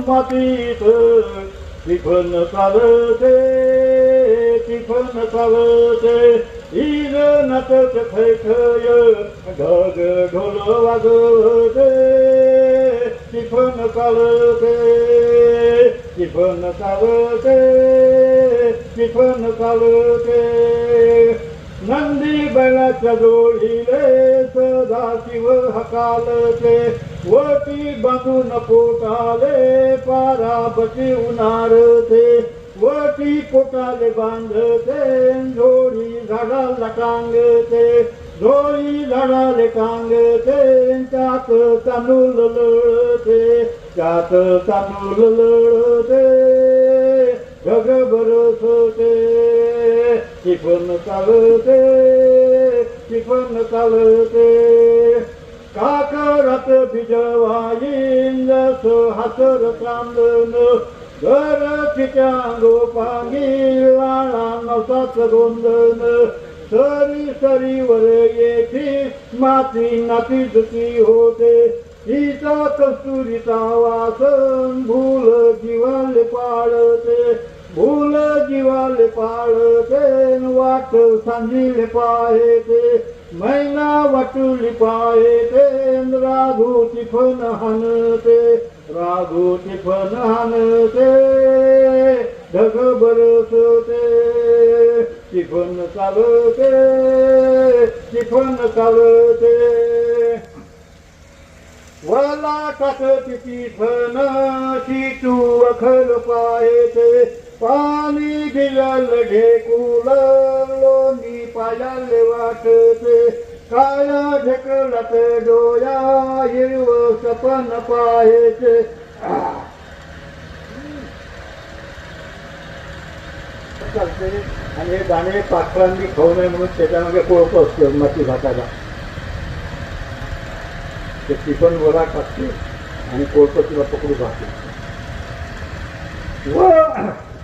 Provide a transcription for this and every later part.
मातीत टिफन चालते टिफन चालते ईद नाचत खैखय ढग ढोल वाजते टिफन चालते टिफन चालते टिफन चालते नंदी बैलाच्या जोडीले सदाशिव हकालते वटी बांधून पोटाले पाराबती उन्हाळते वटी पोटाले बांधते जोडी झाडाला टांगते जोडी झाडाले टांगते त्यात तांदूळ लढते त्यात तांदूळ लढते ढग बरसते टिफन चालते टिफन चालते काकरात बिजवाईन जस हातर चांदन घरच्या गोपांगी लाळा नवसाच गोंधन सरी सरीवर येती माती नाती दुती होते हिचा कस्तुरीचा वासन भूल जीवाले पाळते भूल जीवाले पाळते वाट सांजिले पाहेते मैना वाटुली पाहेते राघू टिफन हाणते राघू टिफन हाणते ढग बरसते टिफन चालते टिफन चालते वला टाकती टिफन शिटू अखल पाहेते पाणी गिळल ढेकुल लोणी पायाले वाटते काया ढेकळत डोया हिरव सपन पाहेते चालते आणि हे दाणे पाखरांनी खाऊ नये म्हणून त्याच्यामध्ये कोळप असतं माती भाताला ते टिफन वरा टाकते आणि कोळप तिला पकडू पाहते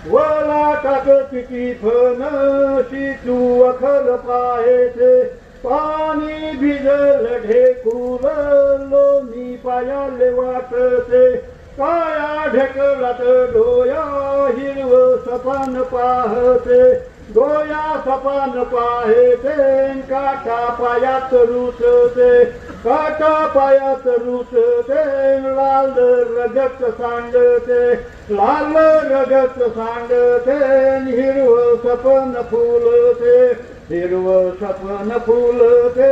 वला टाकती टिफन शिटू अखल पाहेते पाणी भिजल ढेकुल लोणी पायाले वाटते काया ढेकळत डोया हिरव सपान पाहते डोया सपान पाहेते काटा पायात रुतते काटा पायात रुतते लाल रगत सांडते लाल रगत सांडते हिरव सपन फुलते हिरव सपन फुलते